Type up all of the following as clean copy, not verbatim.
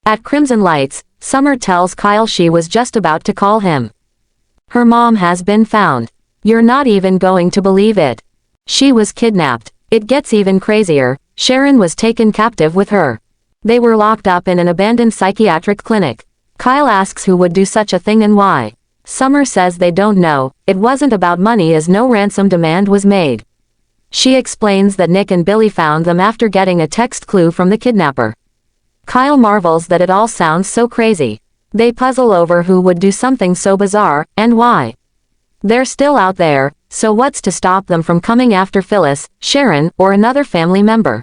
At Crimson Lights, Summer tells Kyle she was just about to call him. Her mom has been found. You're not even going to believe it. She was kidnapped. It gets even crazier. Sharon was taken captive with her. They were locked up in an abandoned psychiatric clinic. Kyle asks who would do such a thing and why. Summer says they don't know. It wasn't about money as no ransom demand was made. She explains that Nick and Billy found them after getting a text clue from the kidnapper. Kyle marvels that it all sounds so crazy. They puzzle over who would do something so bizarre, and why. They're still out there, so what's to stop them from coming after Phyllis, Sharon, or another family member?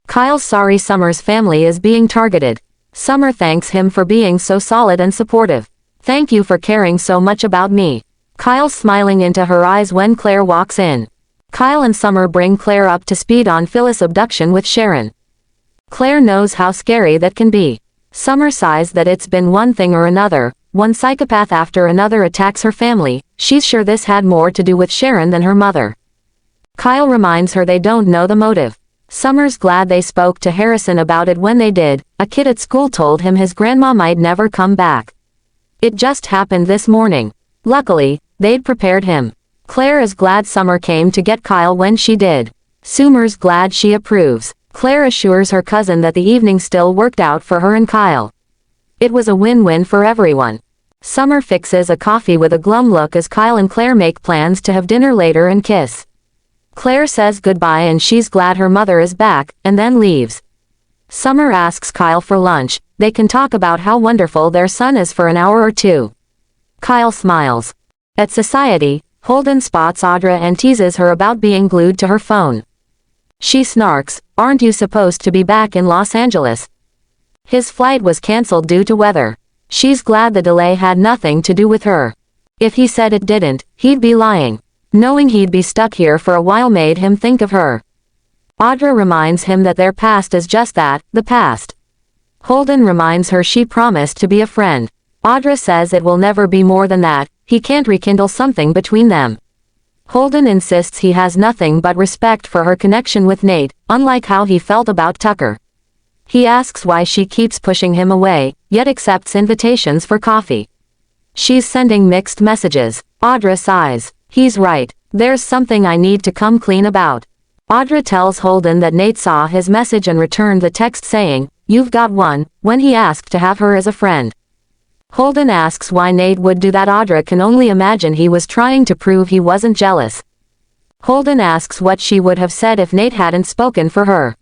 Kyle's sorry Summer's family is being targeted. Summer thanks him for being so solid and supportive. Thank you for caring so much about me. Kyle's smiling into her eyes when Claire walks in. Kyle and Summer bring Claire up to speed on Phyllis' abduction with Sharon. Claire knows how scary that can be. Summer sighs that it's been one thing or another. One psychopath after another attacks her family. She's sure this had more to do with Sharon than her mother. Kyle reminds her they don't know the motive. Summer's glad they spoke to Harrison about it when they did. A kid at school told him his grandma might never come back. It just happened this morning. Luckily, they'd prepared him. Claire is glad Summer came to get Kyle when she did. Summer's glad she approves. Claire assures her cousin that the evening still worked out for her and Kyle. It was a win-win for everyone. Summer fixes a coffee with a glum look as Kyle and Claire make plans to have dinner later and kiss. Claire says goodbye and she's glad her mother is back, and then leaves. Summer asks Kyle for lunch. They can talk about how wonderful their son is for an hour or two. Kyle smiles. At Society, Holden spots Audra and teases her about being glued to her phone. She snarks, "Aren't you supposed to be back in Los Angeles?" His flight was cancelled due to weather. She's glad the delay had nothing to do with her. If he said it didn't, he'd be lying. Knowing he'd be stuck here for a while made him think of her. Audra reminds him that their past is just that, the past. Holden reminds her she promised to be a friend. Audra says it will never be more than that. He can't rekindle something between them. Holden insists he has nothing but respect for her connection with Nate, unlike how he felt about Tucker. He asks why she keeps pushing him away, yet accepts invitations for coffee. She's sending mixed messages. Audra sighs. He's right. There's something I need to come clean about. Audra tells Holden that Nate saw his message and returned the text saying, "You've got one," when he asked to have her as a friend. Holden asks why Nate would do that. Audra can only imagine he was trying to prove he wasn't jealous. Holden asks what she would have said if Nate hadn't spoken for her.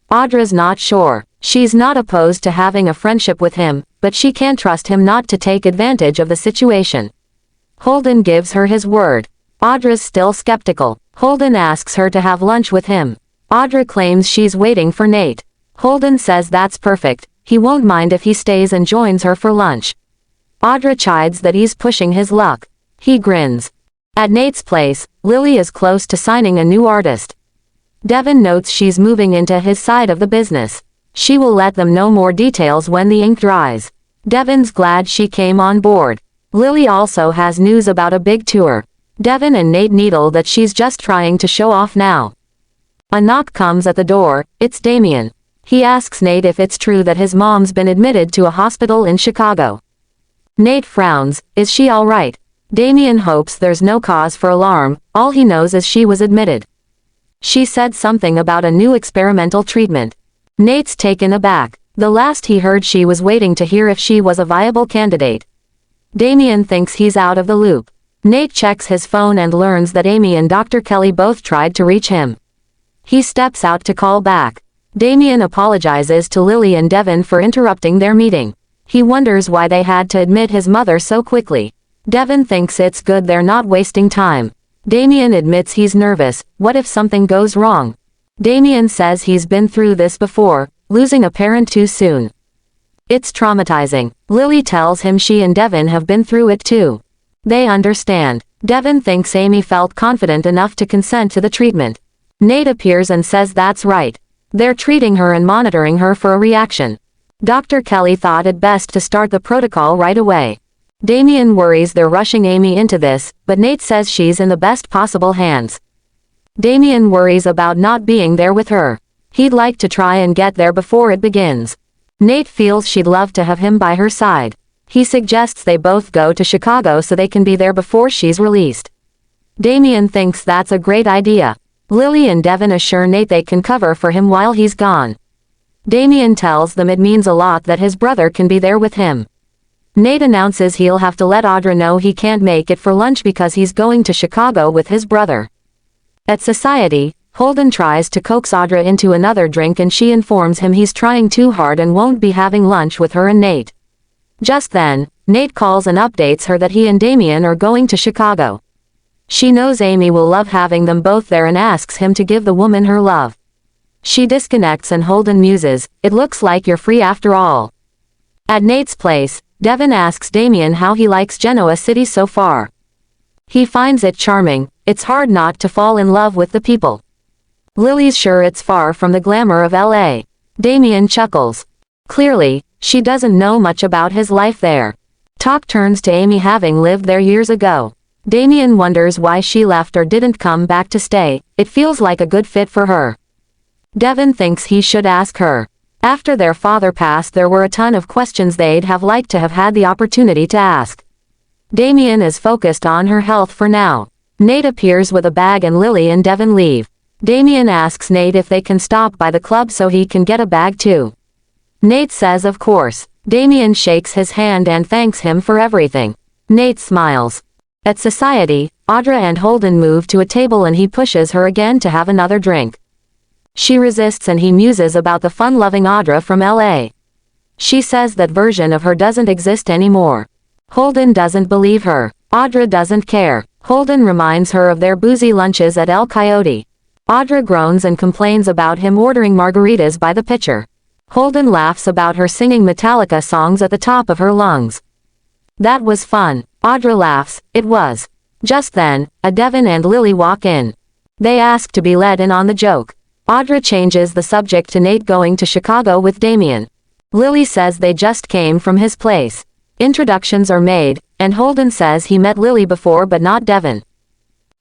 Audra's not sure. She's not opposed to having a friendship with him, but she can't trust him not to take advantage of the situation. Holden gives her his word. Audra's still skeptical. Holden asks her to have lunch with him. Audra claims she's waiting for Nate. Holden says that's perfect. He won't mind if he stays and joins her for lunch. Audra chides that he's pushing his luck. He grins. At Nate's place, Lily is close to signing a new artist. Devin notes she's moving into his side of the business. She will let them know more details when the ink dries. Devin's glad she came on board. Lily also has news about a big tour. Devin and Nate needle that she's just trying to show off now. A knock comes at the door. It's Damian. He asks Nate if it's true that his mom's been admitted to a hospital in Chicago. Nate frowns. Is she all right? Damian hopes there's no cause for alarm. All he knows is she was admitted. She said something about a new experimental treatment. Nate's taken aback. The last he heard she was waiting to hear if she was a viable candidate. Damian thinks he's out of the loop. Nate checks his phone and learns that Amy and Dr. Kelly both tried to reach him. He steps out to call back. Damian apologizes to Lily and Devin for interrupting their meeting. He wonders why they had to admit his mother so quickly. Devin thinks it's good they're not wasting time. Damian admits he's nervous. What if something goes wrong? Damian says he's been through this before, losing a parent too soon. It's traumatizing. Lily tells him she and Devin have been through it too. They understand. Devin thinks Amy felt confident enough to consent to the treatment. Nate appears and says that's right. They're treating her and monitoring her for a reaction. Dr. Kelly thought it best to start the protocol right away. Damian worries they're rushing Amy into this, but Nate says she's in the best possible hands. Damian worries about not being there with her. He'd like to try and get there before it begins. Nate feels she'd love to have him by her side. He suggests they both go to Chicago so they can be there before she's released. Damian thinks that's a great idea. Lily and Devin assure Nate they can cover for him while he's gone. Damian tells them it means a lot that his brother can be there with him. Nate announces he'll have to let Audra know he can't make it for lunch because he's going to Chicago with his brother. At society, Holden tries to coax Audra into another drink and she informs him he's trying too hard and won't be having lunch with her and Nate. Just then, Nate calls and updates her that he and Damian are going to Chicago. She knows Amy will love having them both there and asks him to give the woman her love. She disconnects and Holden muses, "It looks like you're free after all." At Nate's place, Devin asks Damian how he likes Genoa City so far. He finds it charming. It's hard not to fall in love with the people. Lily's sure it's far from the glamour of LA. Damian chuckles. Clearly, she doesn't know much about his life there. Talk turns to Amy having lived there years ago. Damian wonders why she left or didn't come back to stay. It feels like a good fit for her. Devin thinks he should ask her. After their father passed, there were a ton of questions they'd have liked to have had the opportunity to ask. Damian is focused on her health for now. Nate appears with a bag and Lily and Devin leave. Damian asks Nate if they can stop by the club so he can get a bag too. Nate says of course. Damian shakes his hand and thanks him for everything. Nate smiles. At society, Audra and Holden move to a table and he pushes her again to have another drink. She resists and he muses about the fun-loving Audra from LA. She says that version of her doesn't exist anymore. Holden doesn't believe her. Audra doesn't care. Holden reminds her of their boozy lunches at El Coyote. Audra groans and complains about him ordering margaritas by the pitcher. Holden laughs about her singing Metallica songs at the top of her lungs. That was fun. Audra laughs. It was. Just then, Devin and Lily walk in. They ask to be let in on the joke. Audra changes the subject to Nate going to Chicago with Damian. Lily says they just came from his place. Introductions are made, and Holden says he met Lily before but not Devin.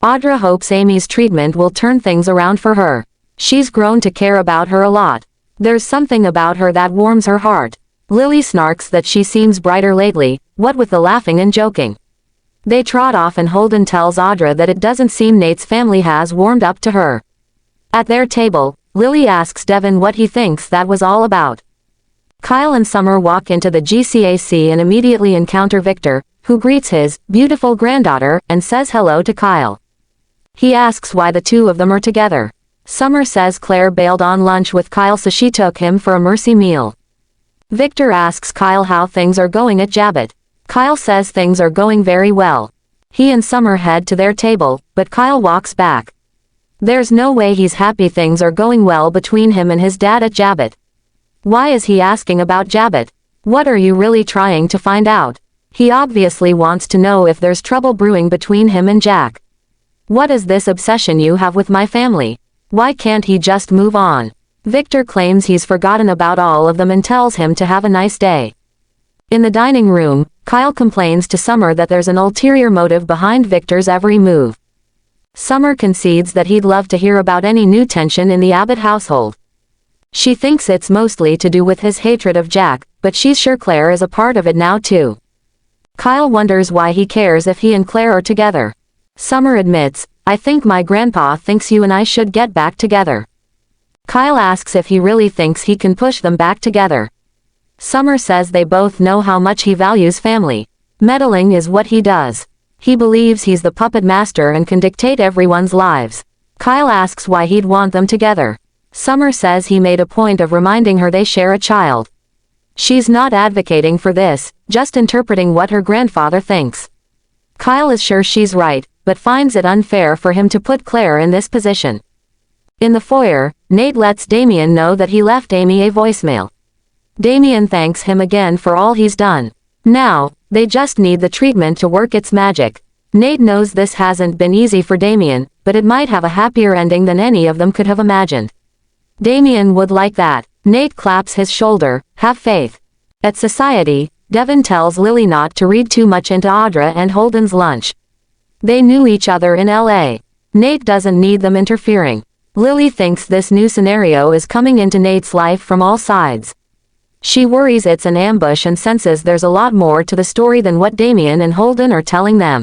Audra hopes Amy's treatment will turn things around for her. She's grown to care about her a lot. There's something about her that warms her heart. Lily snarks that she seems brighter lately, what with the laughing and joking. They trot off and Holden tells Audra that it doesn't seem Nate's family has warmed up to her. At their table, Lily asks Devin what he thinks that was all about. Kyle and Summer walk into the GCAC and immediately encounter Victor, who greets his beautiful granddaughter and says hello to Kyle. He asks why the two of them are together. Summer says Claire bailed on lunch with Kyle so she took him for a mercy meal. Victor asks Kyle how things are going at Jabot. Kyle says things are going very well. He and Summer head to their table, but Kyle walks back. There's no way he's happy things are going well between him and his dad at Jabot. Why is he asking about Jabot? What are you really trying to find out? He obviously wants to know if there's trouble brewing between him and Jack. What is this obsession you have with my family? Why can't he just move on? Victor claims he's forgotten about all of them and tells him to have a nice day. In the dining room, Kyle complains to Summer that there's an ulterior motive behind Victor's every move. Summer concedes that he'd love to hear about any new tension in the Abbott household. She thinks it's mostly to do with his hatred of Jack, but she's sure Claire is a part of it now too. Kyle wonders why he cares if he and Claire are together. Summer admits, "I think my grandpa thinks you and I should get back together." Kyle asks if he really thinks he can push them back together. Summer says they both know how much he values family. Meddling is what he does. He believes he's the puppet master and can dictate everyone's lives. Kyle asks why he'd want them together. Summer says he made a point of reminding her they share a child. She's not advocating for this, just interpreting what her grandfather thinks. Kyle is sure she's right, but finds it unfair for him to put Claire in this position. In the foyer, Nate lets Damian know that he left Amy a voicemail. Damian thanks him again for all he's done. Now, they just need the treatment to work its magic. Nate knows this hasn't been easy for Damian, but it might have a happier ending than any of them could have imagined. Damian would like that. Nate claps his shoulder, have faith. At society, Devin tells Lily not to read too much into Audra and Holden's lunch. They knew each other in LA. Nate doesn't need them interfering. Lily thinks this new scenario is coming into Nate's life from all sides. She worries it's an ambush and senses there's a lot more to the story than what Damian and Holden are telling them.